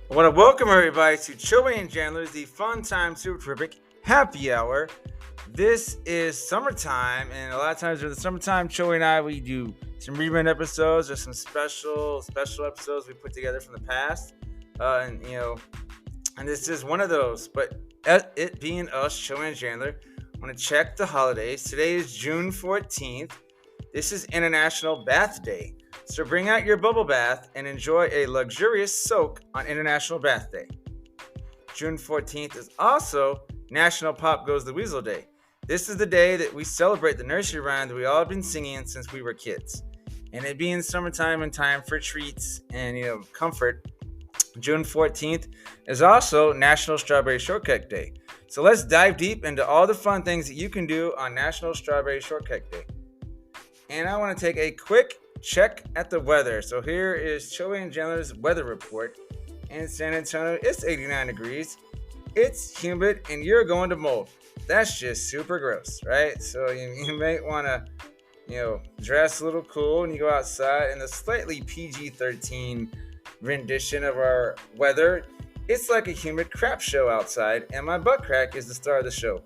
I want to welcome everybody to Joey and Chandler's The Fun Time Super Terrific Happy Hour. This is summertime, and a lot of times during the summertime, Joey and I we do some rerun episodes or some special episodes we put together from the past, and this is one of those. But it being us, Joey and Chandler, I want to check the holidays. Today is June 14th. This is International Bath Day. So bring out your bubble bath and enjoy a luxurious soak on International Bath Day. June 14th is also National Pop Goes the Weasel Day. This is the day that we celebrate the nursery rhyme that we all have been singing since we were kids. And it being summertime and time for treats and comfort, June 14th is also National Strawberry Shortcake Day. So let's dive deep into all the fun things that you can do on National Strawberry Shortcake Day. And I want to take a quick check at the weather. So here is Joey and Chandler's weather report. In San Antonio, it's 89 degrees. It's humid and you're going to mold. That's just super gross, right? So you may want to, dress a little cool and you go outside. In the slightly PG-13 rendition of our weather, it's like a humid crap show outside, and my butt crack is the star of the show.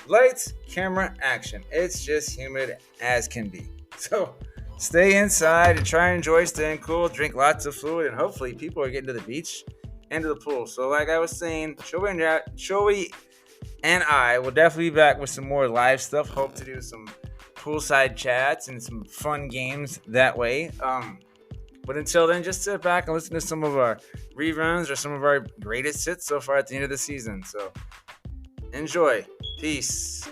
Lights, camera, action. It's just humid as can be. So stay inside and try and enjoy staying cool, drink lots of fluid, and hopefully people are getting to the beach and to the pool. So like I was saying, Joey and I will definitely be back with some more live stuff. Hope to do some poolside chats and some fun games that way. But until then, just sit back and listen to some of our reruns or some of our greatest hits so far at the end of the season. So enjoy. Peace.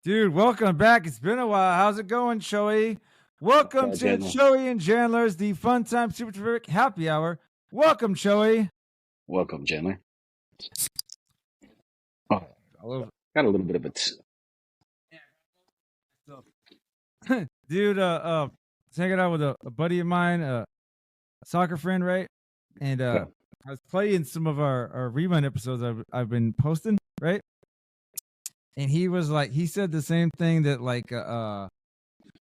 Dude, welcome back. It's been a while. How's it going, Joey? Welcome to Joey and Chandler's The Fun Time Super Terrific Happy Hour. Welcome, Joey. Welcome, Chandler. Oh, got a little bit of it. Dude, hanging out with a buddy of mine, a soccer friend, right? And I was playing some of our rerun episodes I've been posting, right? And he was like, he said the same thing that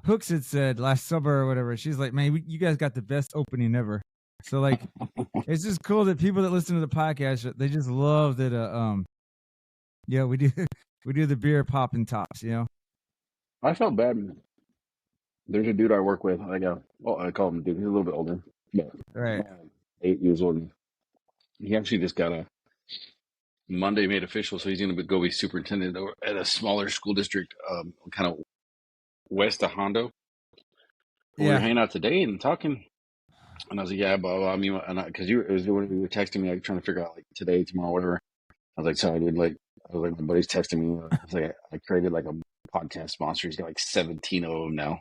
Hooks had said last summer or whatever. She's like, man, you guys got the best opening ever. So like, it's just cool that people that listen to the podcast, they just love that. We do the beer popping tops. I felt bad. There's a dude I work with. I call him a dude. He's a little bit older, but right, 8 years old. He actually just got Monday made official, so he's going to go be superintendent at a smaller school district, kind of west of Hondo. We were hanging out today and talking, and I was like, "Yeah, blah blah." I mean, because you were texting me, like trying to figure out like today, tomorrow, whatever. I was like, "Sorry, dude." My buddy's texting me. I was like, I created like a podcast sponsor. He's got like 17 of them now.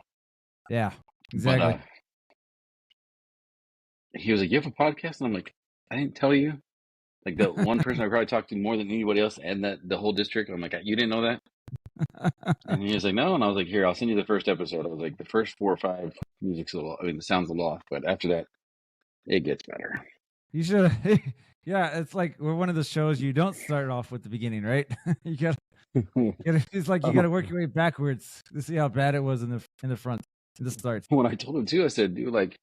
Yeah, exactly. But, he was like, "You have a podcast?" And I'm like, "I didn't tell you." Like the one person I probably talked to more than anybody else, and that the whole district. I'm like, "You didn't know that?" And he was like, "No." And I was like, "Here, I'll send you the first episode." I was like, "The first 4 or 5 music's the sound's a lot, but after that, it gets better." You should. Yeah, it's like we're one of the shows you don't start off with the beginning, right? you got. It's like you got to work your way backwards to see how bad it was in the front, in the start. When I told him too, I said, "Dude, like,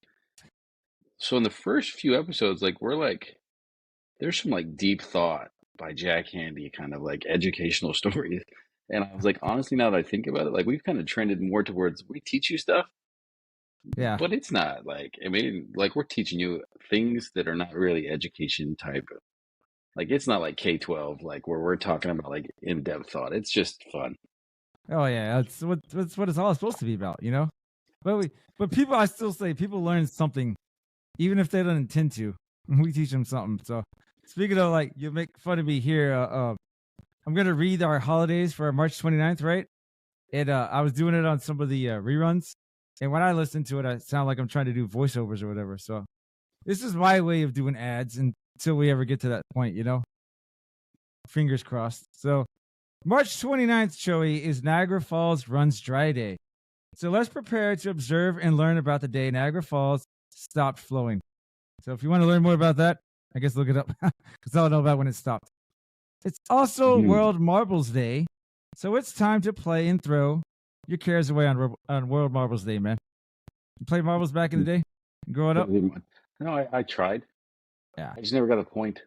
so in the first few episodes, like, we're like, there's some like deep thought by Jack Handy, kind of like educational stories." And I was like, honestly, now that I think about it, like we've kind of trended more towards we teach you stuff. Yeah. But it's not like, I mean, like we're teaching you things that are not really education type. Like it's not like K-12, like where we're talking about like in-depth thought. It's just fun. Oh yeah, that's what it's all supposed to be about, But people, I still say people learn something, even if they don't intend to. We teach them something. So speaking of like, you make fun of me here. I'm gonna read our holidays for March 29th, right? And I was doing it on some of the reruns, and when I listen to it, I sound like I'm trying to do voiceovers or whatever. So this is my way of doing ads until we ever get to that point, Fingers crossed. So March 29th, Joey, is Niagara Falls Runs Dry Day. So let's prepare to observe and learn about the day Niagara Falls stopped flowing. So if you want to learn more about that, I guess look it up because I don't know about when it stopped. It's also World Marbles Day, so it's time to play and throw your cares away on World Marbles Day, man. You played marbles back in the day, growing up? No, I tried. Yeah, I just never got a point.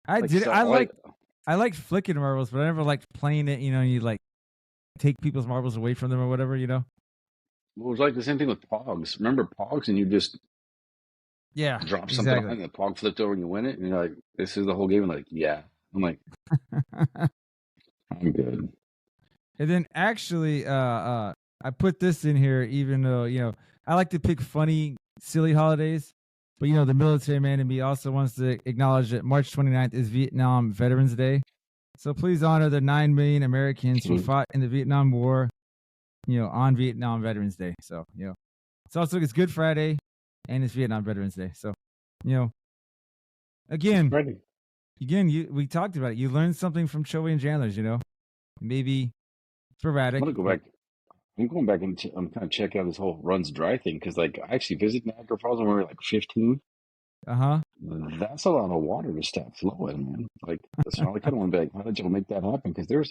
I Like, did. so I liked flicking marbles, but I never liked playing it. You know, you like take people's marbles away from them or whatever. You know. It was like the same thing with Pogs. Remember Pogs, and you just Yeah, drop something on exactly. it, and the Pog flipped over, and you win it, and you're like, "This is the whole game." I'm like, yeah. I'm like, I'm good. And then actually, I put this in here, even though I like to pick funny, silly holidays. But the military man in me also wants to acknowledge that March 29th is Vietnam Veterans Day. So please honor the 9 million Americans who fought in the Vietnam War, on Vietnam Veterans Day. So, it's Good Friday and it's Vietnam Veterans Day. So, again, we talked about it. You learned something from Joey and Chandler's, maybe sporadic. I'm gonna go back. I'm going back and I'm kind of checking out this whole runs dry thing because, like, I actually visited Niagara Falls when we were like 15. That's a lot of water to stop flowing, man. Like, so I kind of want to be like, how did y'all make that happen? Because there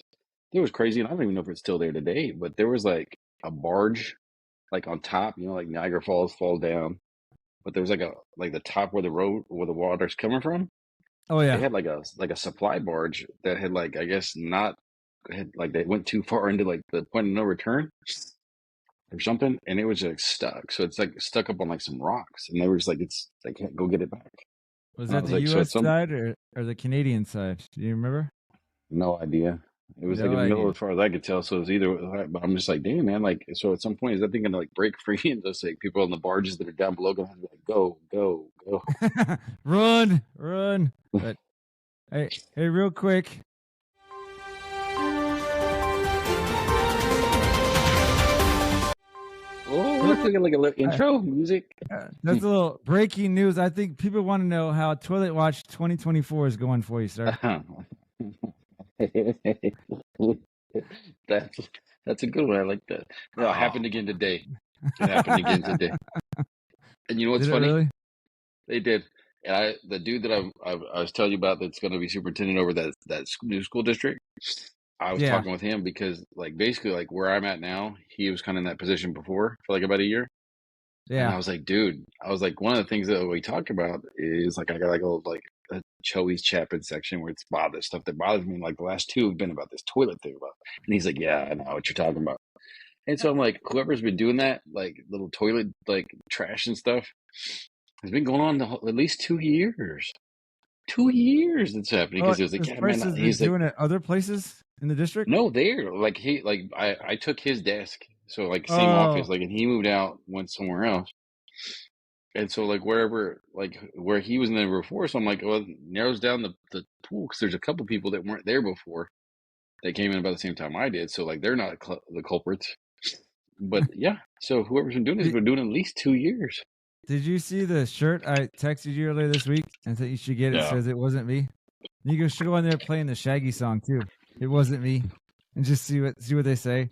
was crazy, and I don't even know if it's still there today. But there was like a barge, like on top, like Niagara Falls falls down, but there was like the top where the water's coming from. Oh yeah, they had like a supply barge that had like I guess not had like they went too far into like the point of no return or something, and it was like stuck. So it's like stuck up on like some rocks, and they were just like they can't go get it back. Was that the U.S. side or the Canadian side? Do you remember? No idea. It was like in the middle as far as I could tell. So it was either, but I'm just like, damn, man. Like, so at some point, is that thing gonna like break free and just like people on the barges that are down below gonna have to be like, go, go, go, run. But hey, real quick. Oh, look, we got like a little intro music. That's a little breaking news. I think people want to know how Toilet Watch 2024 is going for you, sir. That's a good one. I like that. No, it happened again today. It happened again today. And you know what's funny? Really? They did. And the dude that I was telling you about that's going to be superintendent over that new school district. I was talking with him because, like, basically, like where I'm at now, he was kind of in that position before for like about a year. Yeah. And I was like, dude, one of the things that we talked about is like I got like a Choey's Chapin section where it's stuff that bothers me. Like the last two have been about this toilet thing and he's like, yeah, I know what you're talking about. And so I'm like, whoever's been doing that, like little toilet like trash and stuff, has been going on at least 2 years. 2 years it's happening because it was like, yeah, man, he's doing it other places in the district. No, there, like I took his desk, so like same office, like, and he moved out, went somewhere else, and so like wherever, like where he was in there before, so I'm like, well, it narrows down the pool because there's a couple people that weren't there before, that came in about the same time I did, so like they're not the culprits, but yeah, so whoever's been doing this has been doing it at least 2 years. Did you see the shirt I texted you earlier this week and said you should get it? Yeah. Says it wasn't me. You should go in there playing the Shaggy song too. It wasn't me, and just see what they say.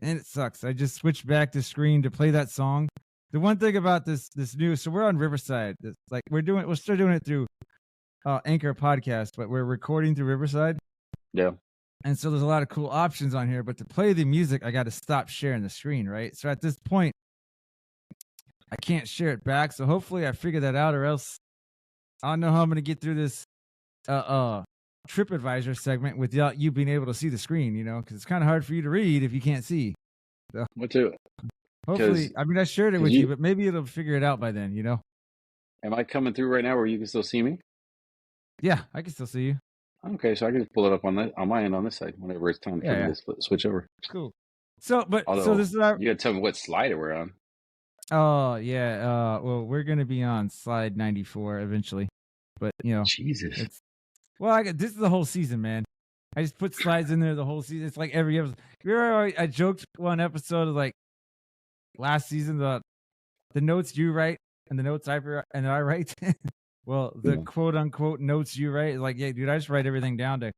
And it sucks. I just switched back to screen to play that song. The one thing about this new, so we're on Riverside. It's like we're still doing it through Anchor podcast, but we're recording through Riverside. Yeah. And so there's a lot of cool options on here, but to play the music, I got to stop sharing the screen, right? So at this point, I can't share it back. So hopefully I figure that out, or else I don't know how I'm going to get through this TripAdvisor segment without you being able to see the screen, because it's kind of hard for you to read if you can't see. So hopefully, I mean, I shared it with you, but maybe it'll figure it out by then, Am I coming through right now where you can still see me? Yeah, I can still see you. Okay, so I can just pull it up on my end on this side whenever it's time for me to switch over. Cool. So this is you gotta tell me what slide we're on. Oh yeah. Well, we're gonna be on slide 94 eventually, but Jesus. This is the whole season, man. I just put slides in there the whole season. It's like every episode. Remember, I joked one episode of like last season the notes you write and the notes I write. Well, the quote unquote notes you write, like, yeah, dude, I just write everything down to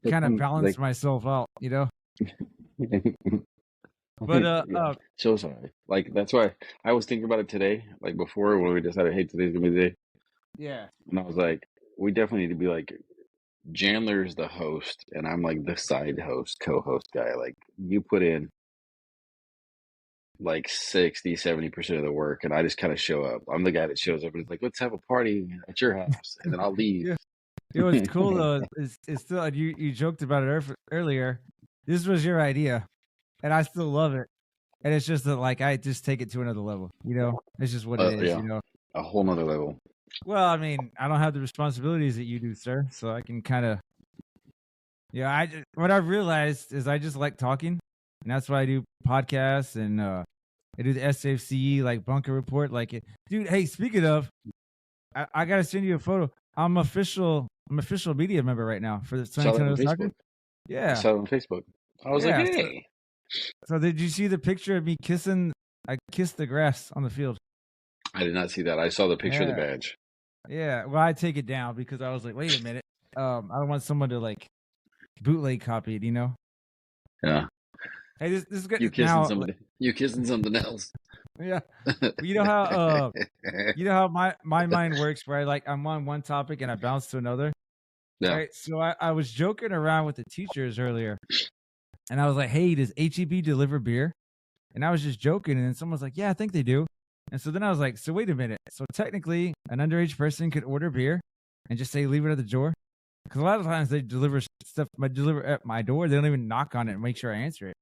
kind of balance myself out, But so sorry. Like that's why I was thinking about it today, like before when we decided, hey, today's gonna be the day. Yeah. And I was like, we definitely need to be like Chandler's the host, and I'm like the side host, co-host guy. Like you put in like 60-70% of the work, and I just kind of show up. I'm the guy that shows up and is like, let's have a party at your house, and then I'll leave. Yeah. It was cool though. It's still you joked about it earlier. This was your idea, and I still love it. And it's just that like I just take it to another level. You know, it's just what it is. Yeah, You know, a whole nother level. well, I mean, I don't have the responsibilities that you do, sir. So I can kind of, yeah. What I've realized is I just like talking, and that's why I do podcasts and I do the SFCE like bunker report. Like it, dude. Hey, speaking of, I gotta send you a photo. I'm official media member right now for the San Saw that on Antonio Soccer. Facebook. I Yeah, saw it on Facebook. I was like, yeah. hey. So did you see the picture of me kissing? I kissed the grass on the field. I did not see that. I saw the picture of the Yeah. badge. Yeah, well, I take it down because I was like, wait a minute. I don't want someone to like bootleg copy it, you know? Yeah. Hey, this is good. You kissing Now, somebody? You kissing something else? yeah. You know how my mind works, where I'm on one topic and I bounce to another. Yeah. Right. So I was joking around with the teachers earlier, and I was like, hey, does HEB deliver beer? And I was just joking, and then someone was like, yeah, I think they do. And so then I was like, so wait a minute. So technically, an underage person could order beer and just say, leave it at the door? Because a lot of times they deliver stuff, deliver at my door. They don't even knock on it and make sure I answer it.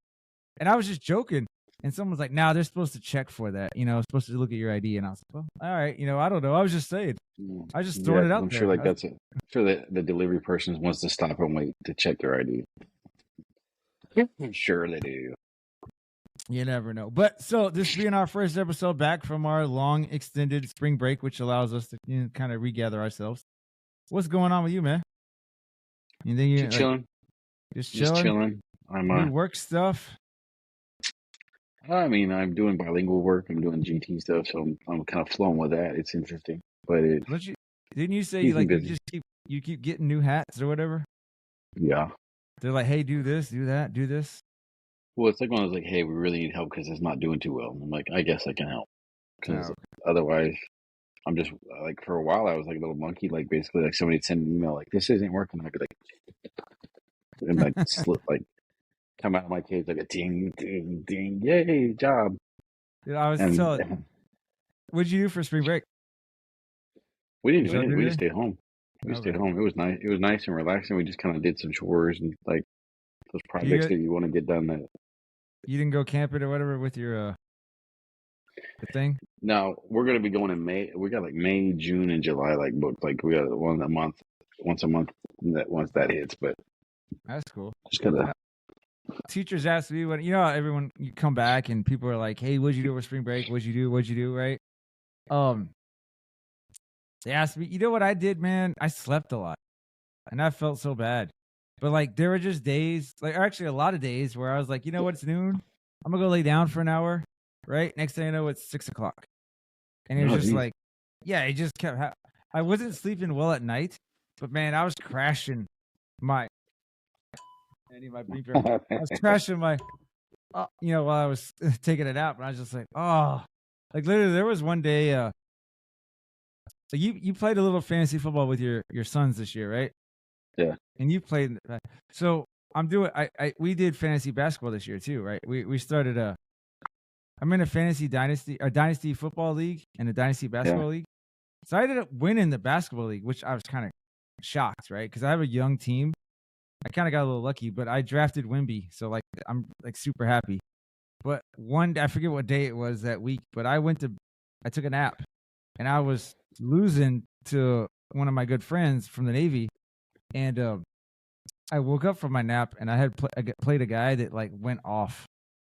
And I was just joking. And someone was like, nah, they're supposed to check for that. You know, supposed to look at your ID. And I was like, well, all right. You know, I don't know. I was just saying. I was just throwing it out I'm there. sure like that's it. I'm sure that the delivery person wants to stop and wait to check your ID. I'm sure they do. You never know. But so this being our first episode back from our long extended spring break, which allows us to kind of regather ourselves. What's going on with you, man? You think you're chilling? Just chilling. I'm new work stuff. I mean, I'm doing bilingual work. I'm doing GT stuff, so I'm kind of flowing with that. It's interesting, but didn't you say you keep getting new hats or whatever? Yeah. They're like, hey, do this, do that, do this. Well, it's like when I was like, hey, we really need help because it's not doing too well. I'm like, I guess I can help because otherwise, I'm just like for a while I was like a little monkey, like basically like somebody send an email like this isn't working. I'd be like, and like slip like come out of my cage like a ding ding ding, yay job. Dude, I was telling. What'd you do for spring break? We didn't. We just stayed home. We stayed home. It was nice. It was nice and relaxing. We just kind of did some chores and like those projects that you want to get done. That you didn't go camping or whatever with your the thing. No, we're gonna be going in May. We got like May, June, and July like booked. Like we got once a month. Once that hits, but that's cool. Just gotta. Teachers ask me when everyone you come back and people are like, "Hey, what'd you do over spring break? What'd you do?" Right? They asked me. You know what I did, man? I slept a lot, and I felt so bad. But like, there were just days, like actually a lot of days where I was like, you know what? It's noon. I'm gonna go lay down for an hour. Right? Next thing I know, it's 6 o'clock, and it was just like, yeah, it just kept. I wasn't sleeping well at night, but man, I was crashing my. I need my beeper. I was crashing my, while I was taking it out, but I was just like, oh, like literally, there was one day. So you played a little fantasy football with your sons this year, right? Yeah. And you played. So I'm doing. We did fantasy basketball this year too, right? We started I'm in a dynasty football league and a dynasty basketball league. So I ended up winning the basketball league, which I was kind of shocked, right? Because I have a young team. I kind of got a little lucky, but I drafted Wimby, so like I'm like super happy. But I forget what day it was that week, but I took a nap, and I was losing to one of my good friends from the Navy, and I woke up from my nap and I had played a guy that like went off,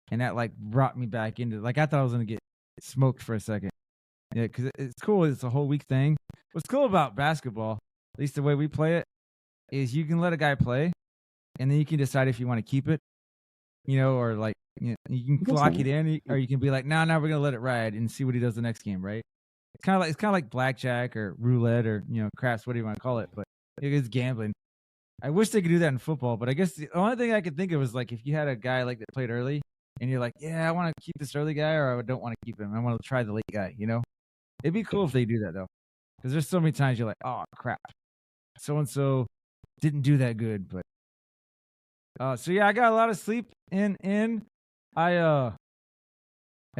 and that like brought me back into like I thought I was gonna get smoked for a second. Yeah, because it's cool. It's a whole week thing. What's cool about basketball, at least the way we play it, is you can let a guy play, and then you can decide if you want to keep it, or like you can clock it in, or you can be like, no, we're gonna let it ride and see what he does the next game, right? It's kind of like blackjack or roulette or craps, whatever you want to call it, but it's gambling. I wish they could do that in football, but I guess the only thing I could think of was like if you had a guy like that played early, and you're like, yeah, I want to keep this early guy, or I don't want to keep him. I want to try the late guy. It'd be cool if they do that though, because there's so many times you're like, oh crap, so and so didn't do that good, but so yeah, I got a lot of sleep in. I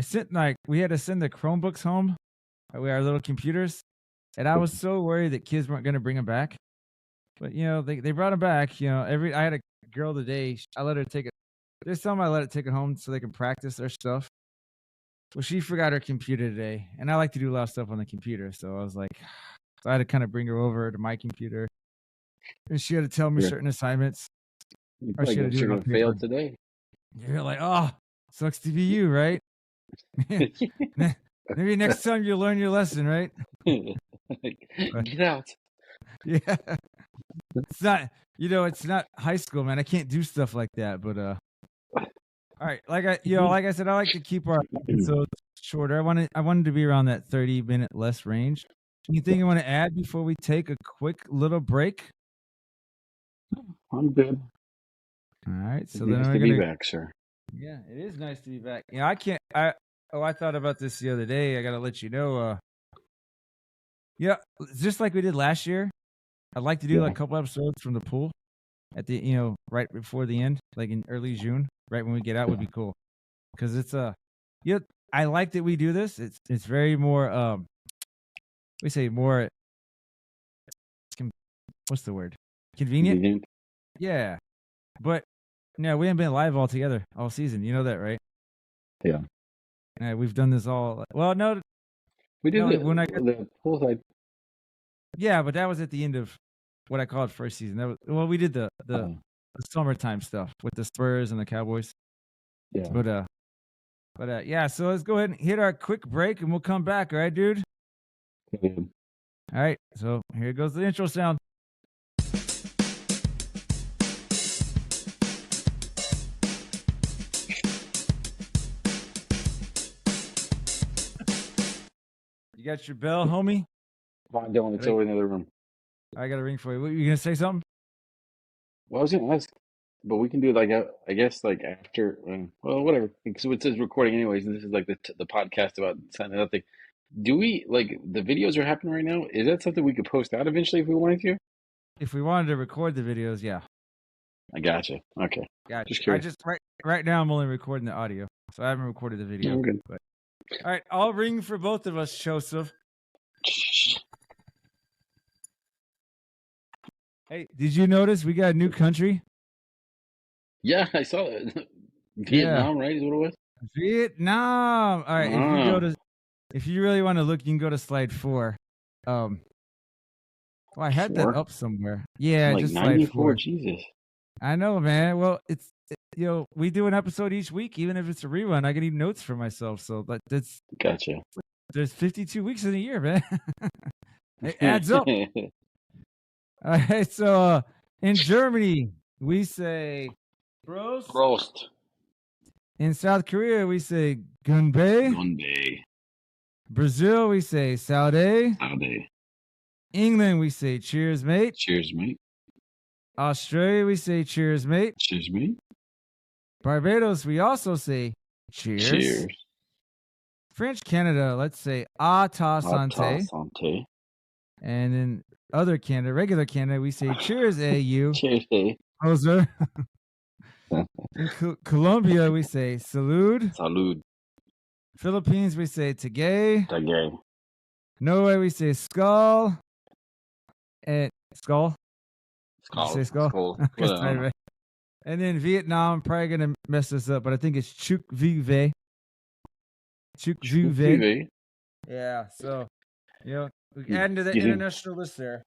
sent we had to send the Chromebooks home with our little computers, and I was so worried that kids weren't gonna bring them back. But they brought them back. I had a girl today. I let her take it. This time I let it take it home so they can practice their stuff. Well, she forgot her computer today, and I like to do a lot of stuff on the computer. So I was like, so I had to kind of bring her over to my computer, and she had to tell me certain assignments. Or she had to do it on paper. Fail today. You're like, oh, sucks to be you, right? Maybe next time you'll learn your lesson, right? Get out. Yeah. It's not, it's not high school, man. I can't do stuff like that. But all right, like I said, I like to keep our episodes shorter. I wanted to be around that 30-minute less range. Anything you want to add before we take a quick little break? I'm good. All right, so it's then nice to be back, sir. Yeah, it is nice to be back. I thought about this the other day. I gotta let you know. Just like we did last year, I'd like to do like a couple episodes from the pool at the right before the end, like in early June, right when we get out would be cool. Because it's I like that we do this. It's very more we say more what's the word? Convenient? Yeah. But no, we haven't been live all together all season. You know that, right? Yeah. We've done this all. Well, no, we did the pool side. Yeah, but that was at the end of what I called first season. We did the summertime stuff with the Spurs and the Cowboys. Yeah. But yeah. So let's go ahead and hit our quick break, and we'll come back. All right, dude. Yeah. All right. So here goes the intro sound. You got your bell, homie? I don't. It's over in the other room. I got a ring for you. What, you gonna say something? Well, I was gonna ask, but we can do like I guess like after. Well, whatever. So it says recording anyways, and this is like the podcast about signing up thing. Do we like the videos are happening right now? Is that something we could post out eventually if we wanted to? If we wanted to record the videos, yeah. I gotcha. Okay. Gotcha. Just curious. Right now I'm only recording the audio, so I haven't recorded the video. I'm good. But, all right, I'll ring for both of us, Joseph. Hey, did you notice we got a new country? Yeah, I saw it. Vietnam, right? Is what it was. Vietnam. All right, if you really want to look, you can go to slide 4. Well, I had that up somewhere. Yeah, like just 94. slide 4. Jesus. I know, man. Well, we do an episode each week, even if it's a rerun. I can leave notes for myself, so that's gotcha. There's 52 weeks in a year, man. It adds up. All right, so in Germany we say Prost. Prost. In South Korea we say Gunbae. Gunbae. Brazil we say Saude. Saude. England we say cheers, mate. Cheers, mate. Australia we say cheers, mate. Cheers, mate. Barbados we also say cheers. Cheers. French Canada, let's say à ta santé. À ta santé. And in other Canada, regular Canada, we say cheers, AU. Cheers, A. Hoser. In Colombia, we say salud. Salud. Philippines, we say tagay. Tagay. Norway, we say skull. And skull. Skull. Say skull. Skull. Right. And then Vietnam, I'm probably gonna mess this up, but I think it's chuk vi ve. Chuk vi ve. Yeah. So, adding to the international list there.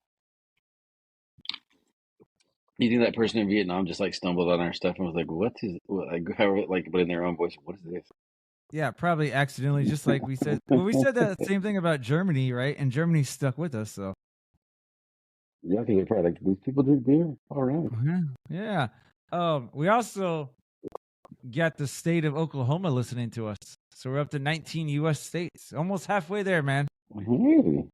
You think that person in Vietnam just like stumbled on our stuff and was like, "What is?" But in their own voice, "What is this?" Yeah, probably accidentally, just like we said. Well, we said that same thing about Germany, right? And Germany stuck with us, so. Yeah, because they're probably like, these people drink beer. All right. Yeah. We also got the state of Oklahoma listening to us, so we're up to 19 U.S. states, almost halfway there, man. Hey.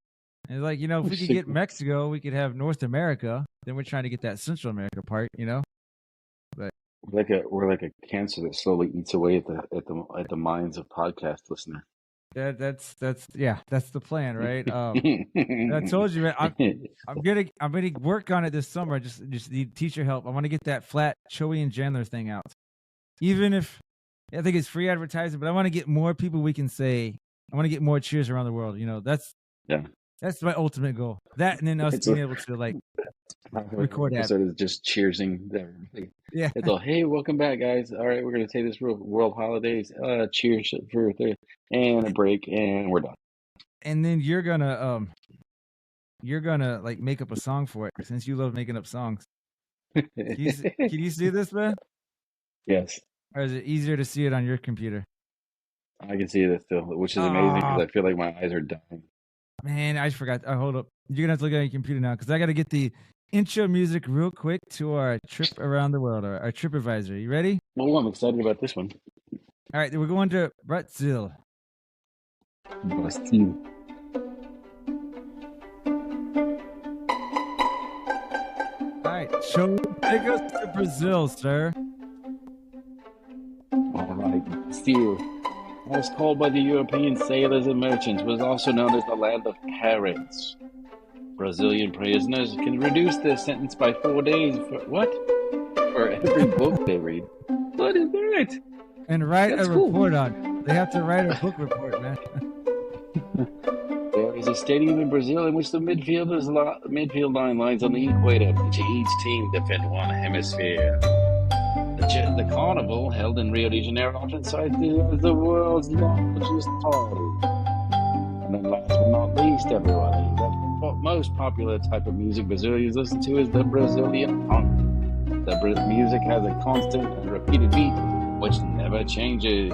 And like, if we could get Mexico, we could have North America. Then we're trying to get that Central America part, But we're like a cancer that slowly eats away at the minds of podcast listeners. That's the plan, right? I told you, man. I'm gonna work on it this summer. I just need teacher help. I want to get that flat Joey and Chandler thing out. Even if I think it's free advertising, but I want to get more people we can say. I want to get more cheers around the world. That's my ultimate goal. That and then us being able to like record episode is just cheersing everybody. Yeah. It's all, hey, welcome back, guys. All right, we're gonna take this world holidays. Cheers for and a break, and we're done. And then you're gonna like make up a song for it since you love making up songs. Can you see this, man? Yes. Or is it easier to see it on your computer? I can see this still, which is amazing because I feel like my eyes are dying. Man, I forgot. Hold up. You're gonna have to look at your computer now because I got to get the intro music real quick to our trip around the world, our trip advisor. You ready? Well, I'm excited about this one. All right, we're going to Brazil. Brazil. All right, take us to Brazil, sir. All right, Brazil, as called by the European sailors and merchants, was also known as the land of parents. Brazilian prisoners can reduce their sentence by 4 days for every book they read. What is that? And write a report on it. They have to write a book report, man. There is a stadium in Brazil in which the midfield line lies on the equator, which each team defend one hemisphere. The carnival, held in Rio de Janeiro, often cited as the world's largest party. And then last but not least, everybody, the most popular type of music Brazilians listen to is the Brazilian funk. The music has a constant and repeated beat, which never changes.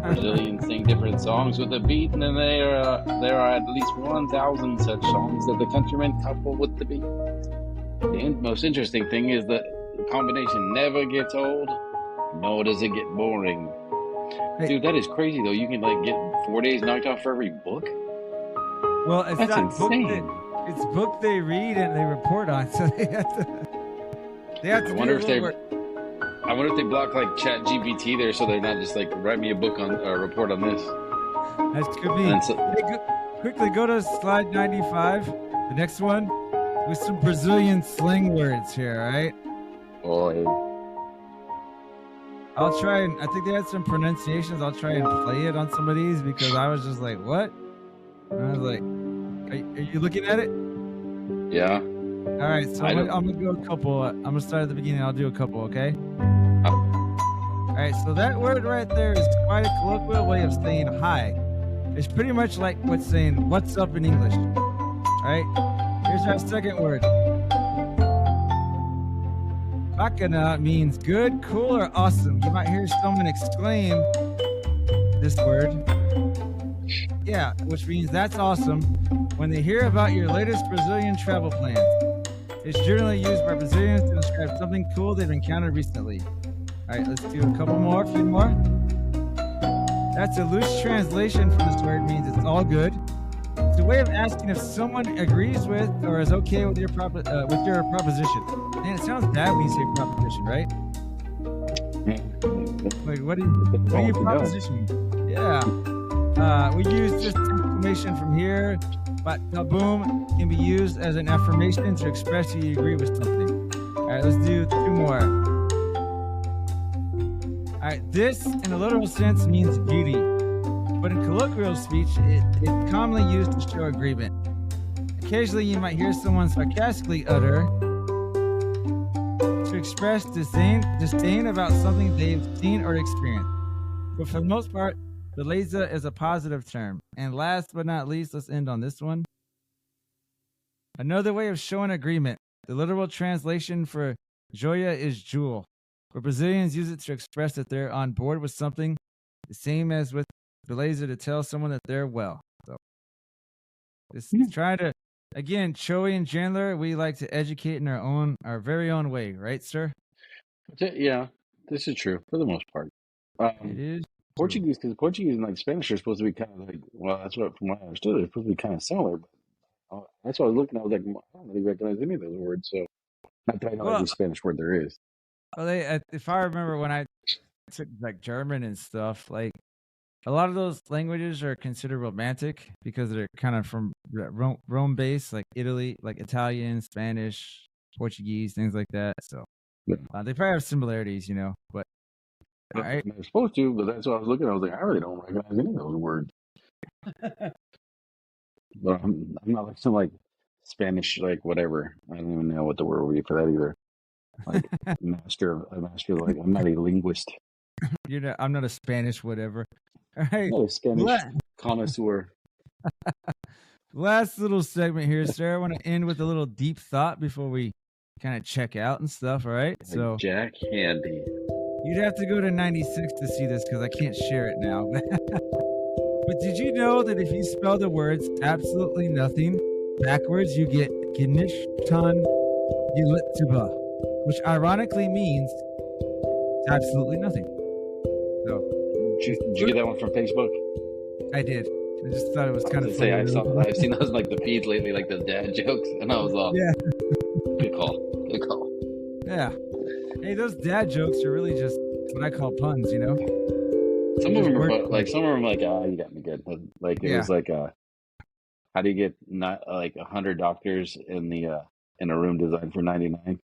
Brazilians sing different songs with a beat, and then there are at least 1,000 such songs that the countrymen couple with the beat. The most interesting thing is that the combination never gets old, nor does it get boring. Hey. Dude, that is crazy though. You can like get 4 days knocked off for every book. Well, it's That's not insane. It's book they read and they report on, so they have to. I wonder if they block like Chat GPT there, so they're not just like write me a book on report on this. That could be. Quickly go to slide 95, the next one, with some Brazilian slang words here, all right? Boy. I'll try and I think they had some pronunciations. I'll try and play it on some of these because I was just like, what? And I was like, are you looking at it? Yeah. All right, so I'm gonna go a couple. I'm gonna start at the beginning. I'll do a couple, okay? All right, so that word right there is quite a colloquial way of saying hi. It's pretty much like what's saying "what's up" in English. All right, here's our second word. Bacana means good, cool, or awesome. You might hear someone exclaim this word. Yeah, which means that's awesome when they hear about your latest Brazilian travel plans. It's generally used by Brazilians to describe something cool they've encountered recently. All right, let's do a few more. That's a loose translation from this word, means it's all good. It's a way of asking if someone agrees with or is okay with your proposition. And it sounds bad when you say proposition, right? Like, what are your proposition? Yeah. We use this information from here, but boom can be used as an affirmation to express you agree with something. All right, let's do 2 more. All right, this in a literal sense means beauty, but in colloquial speech, it's commonly used to show agreement. Occasionally, you might hear someone sarcastically utter to express disdain about something they've seen or experienced. But for the most part, beleza is a positive term. And last but not least, let's end on this one. Another way of showing agreement. The literal translation for joia is jewel, where Brazilians use it to express that they're on board with something, the same as with beleza to tell someone that they're well. So, this is trying to, again, Joey and Chandler, we like to educate in our very own way, right, sir? Yeah, this is true for the most part. It is. Portuguese, because Portuguese and like Spanish are supposed to be kind of like, well, that's what from what I understood, they're supposed to be kind of similar. But that's what I was looking. I was like, I don't really recognize any of those words. So, not that I know every Spanish word there is. Well, if I remember when I took like German and stuff, like a lot of those languages are considered romantic because they're kind of from Rome based, like Italy, like Italian, Spanish, Portuguese, things like that. So Yeah. they probably have similarities, But all right, I'm supposed to, but that's what I was looking at. I was like, I really don't recognize any of those words. But I'm not like some like Spanish, like whatever. I don't even know what the word would be for that either. Like master, like I'm not a linguist. I'm not a Spanish whatever. All right, I'm not a Spanish connoisseur. last little segment here, Sarah. I want to end with a little deep thought before we kind of check out and stuff. All right, Like so Jack Handy. you'd have to go to 96 to see this because I can't share it now. But did you know that if you spell the words absolutely nothing backwards, you get Ginishtan Yilitsuba, which ironically means absolutely nothing. So, Did you get that one from Facebook? I did. I just thought it was kind of funny. I've seen those like the feeds lately, like the dad jokes, and I was all, yeah. Good call. Yeah. Hey, those dad jokes are really just what I call puns, Some of them are like, you got me good. Like it was like, how do you get not like 100 doctors in a room designed for 99?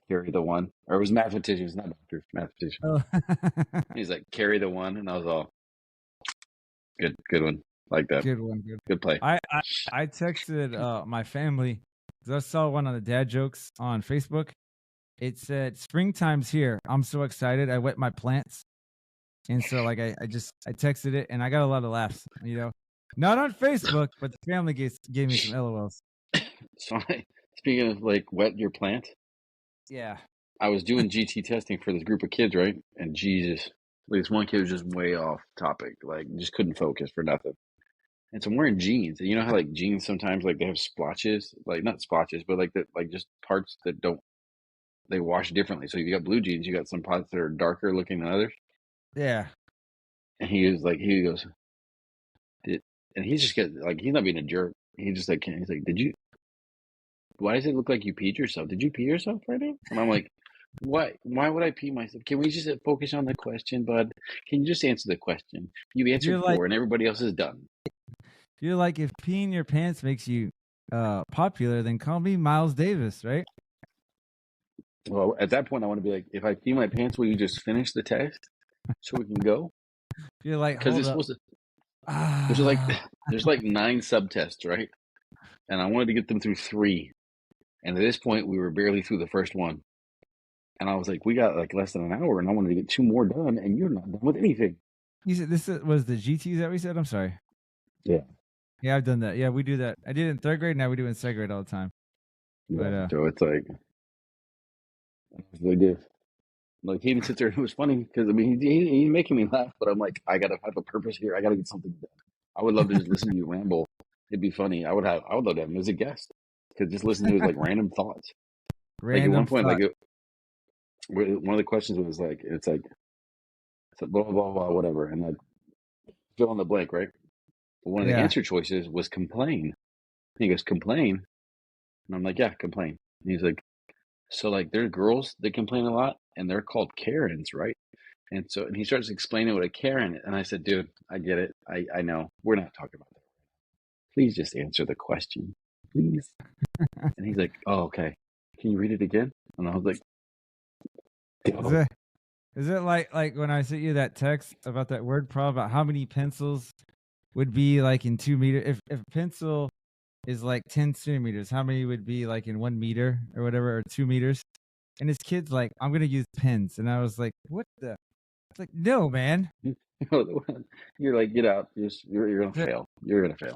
Carry the one, or it was mathematicians, not doctors, mathematicians. Oh. He's like, carry the one, and I was all, good one, like that. Good one, good play. I texted my family because I saw one on the dad jokes on Facebook. It said, "Springtime's here. I'm so excited. I wet my plants." And so, like, I texted it, and I got a lot of laughs. Not on Facebook, but the family gave me some LOLs. So, speaking of like wet your plant, yeah, I was doing GT testing for this group of kids, right? And Jesus, this one kid was just way off topic, like just couldn't focus for nothing. And so I'm wearing jeans, and you know how like jeans sometimes like they have splotches, like not splotches, but like that, like just parts that they wash differently. So if you got blue jeans, you got some parts that are darker looking than others. Yeah. And he goes, and he's just like, he's not being a jerk. He's like, why does it look like you peed yourself? Did you pee yourself right now? And I'm like, why would I pee myself? Can we just focus on the question, bud? Can you just answer the question? You answered four, and everybody else is done. You're like, if peeing your pants makes you popular, then call me Miles Davis, right? Well, at that point, I want to be like, if I pee my pants, will you just finish the test so we can go? You're like, because it's supposed to. There's like 9 subtests, right? And I wanted to get them through 3. And at this point, we were barely through the first one. And I was like, we got like less than an hour, and I wanted to get 2 more done, and you're not done with anything. You said this was the GTs that we said? I'm sorry. Yeah. Yeah, I've done that. Yeah, we do that. I did it in 3rd grade. Now we do it in 2nd grade all the time. Yeah, so it's like, really good. Like he even sits there. It was funny because I mean he's making me laugh, but I'm like, I gotta have a purpose here. I gotta get something done. I would love to just listen to you ramble. It'd be funny. I would love to have him as a guest because just listen to his like random thoughts. Like at one point, one of the questions was like, it's blah blah blah whatever, and like fill in the blank, right? But one of the answer choices was complain. And he goes, complain, and I'm like, yeah, complain. And he's like, so like there are girls that complain a lot, and they're called Karens, right? And he starts explaining what a Karen is, and I said, dude, I get it. I know. We're not talking about that. Please just answer the question, please. And he's like, oh, okay. Can you read it again? And I was like, is it like when I sent you that text about that word problem about how many pencils would be like in 2 meters? If a pencil is like 10 centimeters, how many would be like in 1 meter or whatever, or 2 meters? And his kid's like, I'm going to use pens. And I was like, what the? It's like, no, man. You're like, get out. You're going to fail. You're going to fail.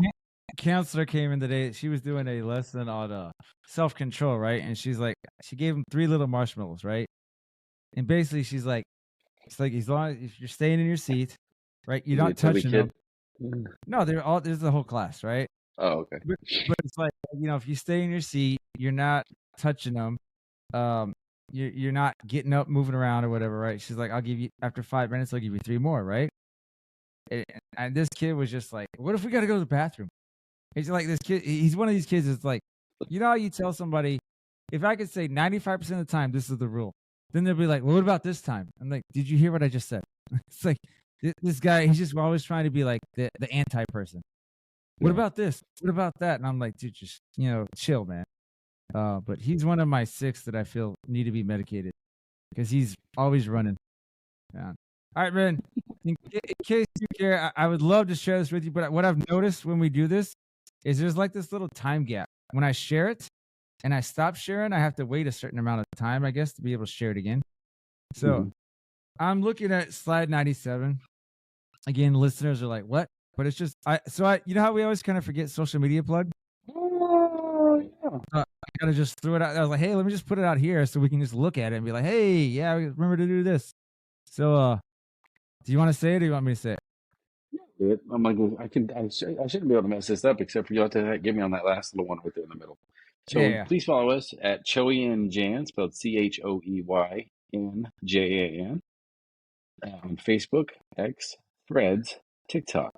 Counselor came in today. She was doing a lesson on self-control, right? And she's like, she gave him 3 little marshmallows, right? And basically she's like, it's like, as long as you're staying in your seat, right? You're not touching them. No, there's the whole class, right? Oh, okay. But it's like, if you stay in your seat, you're not touching them. You're not getting up, moving around or whatever, right? She's like, I'll give you, after 5 minutes, I'll give you 3 more, right? And this kid was just like, what if we got to go to the bathroom? He's like, this kid, he's one of these kids that's like, how you tell somebody, if I could say 95% of the time, this is the rule, then they'll be like, well, what about this time? I'm like, did you hear what I just said? It's like, this guy, he's just always trying to be like the anti person. What Yeah. about this? What about that? And I'm like, dude, just chill, man. But he's one of my 6 that I feel need to be medicated because he's always running. Yeah. All right, man. In case you care, I would love to share this with you. But what I've noticed when we do this is there's like this little time gap. When I share it and I stop sharing, I have to wait a certain amount of time, I guess, to be able to share it again. So I'm looking at slide 97. Again, listeners are like, what? But it's just, you know how we always kind of forget social media plug? Oh, yeah. I gotta just throw it out. I was like, hey, let me just put it out here so we can just look at it and be like, hey, yeah, remember to do this. So, do you want to say it or do you want me to say it? I'm like, I shouldn't be able to mess this up except for you have to get me on that last little one with it in the middle. So Yeah. please follow us at Choey and Jan, spelled ChoeyNJAN, on Facebook, X, Threads, TikTok,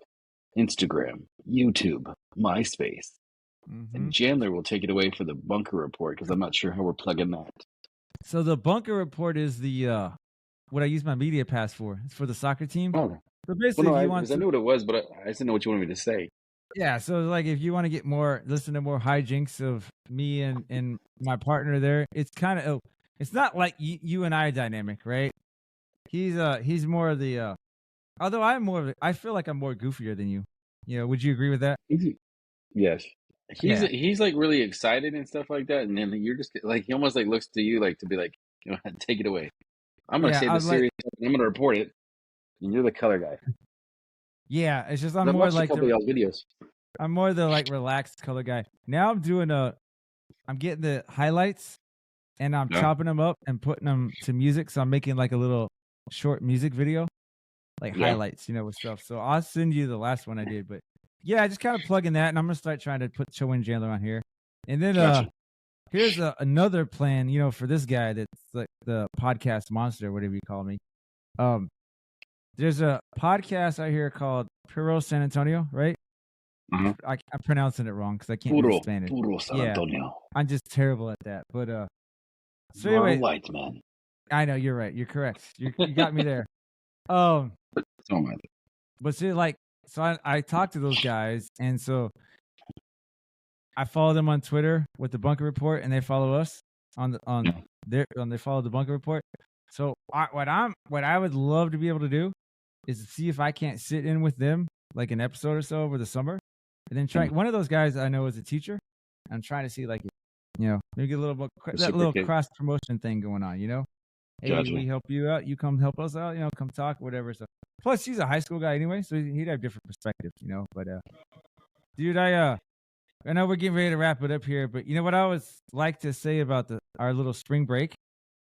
Instagram, YouTube, MySpace. And Chandler will take it away for the bunker report because I'm not sure how we're plugging that. So the bunker report is the what I use my media pass for. It's for the soccer team. Oh, so basically, well, no, if you want I knew what it was, but I just didn't know what you wanted me to say. Yeah, so like if you want to get listen to more hijinks of me and my partner there, it's kind of it's not like you and I dynamic, right? He's more of the although I feel like I'm more goofier than you. Would you agree with that? Yes. He's like really excited and stuff like that, and then you're just like he almost like looks to you like to be like, take it away. I'm gonna say the serious stuff, and I'm gonna report it, and you're the color guy. Yeah, it's just I'm more like a couple of y'all's videos. I'm more the like relaxed color guy. Now I'm getting the highlights and I'm chopping them up and putting them to music. So I'm making like a little short music video, like highlights, with stuff. So I'll send you the last one I did. But yeah, I just kind of plug in that, and I'm gonna start trying to put Choey and Chandler on here. And then here's another plan, for this guy that's like the podcast monster, whatever you call me. There's a podcast out here called Puro San Antonio, right? I'm pronouncing it wrong because I can't read Spanish. Puro San Antonio. I'm just terrible at that. But so anyway, anyway, white man. I know you're right. You're correct. You got me there. But see, so I talked to those guys, and so I follow them on Twitter with the Bunker Report, and they follow us they follow the Bunker Report. So what I would love to be able to do is to see if I can't sit in with them like an episode or so over the summer, and then try. One of those guys I know is a teacher. I'm trying to see maybe get a little cross promotion thing going on. Hey, gotcha. We help you out. You come help us out. Come talk, whatever. So plus he's a high school guy anyway, so he'd have different perspectives. But dude, I know we're getting ready to wrap it up here, but what I always like to say about our little spring break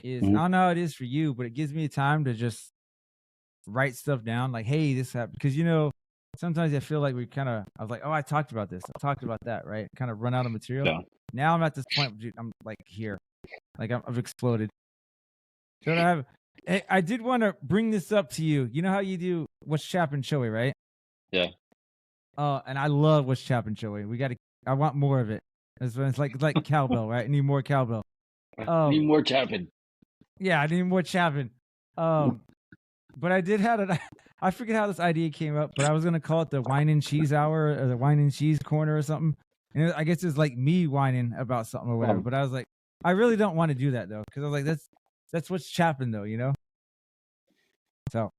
is I don't know how it is for you, but it gives me time to just write stuff down. Like, hey, this happened because sometimes I feel like I was like, oh, I talked about this, I talked about that, right? Kind of run out of material. Yeah. Now I'm at this point, dude, I'm like here, like I've exploded. So I did want to bring this up to you. You know how you do What's Chappin' Choey, right? Yeah. And I love What's Chappin' Choey. I want more of it. It's like cowbell, right? I need more cowbell. Need more Chappin'. Yeah, I need more Chappin'. But I did have it. I forget how this idea came up, but I was gonna call it the wine and cheese hour or the wine and cheese corner or something. And I guess it's like me whining about something or whatever. But I was like, I really don't want to do that though, because I was like, that's What's Chappin' though, So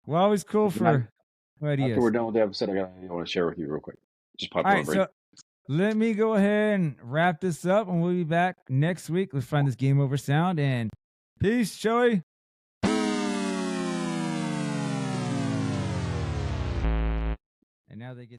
we're always cool for ideas. After we're done with the episode, I want to share with you real quick. Just pop All right, so let me go ahead and wrap this up, and we'll be back next week. Let's find this game over sound, and peace, Choey. And now they get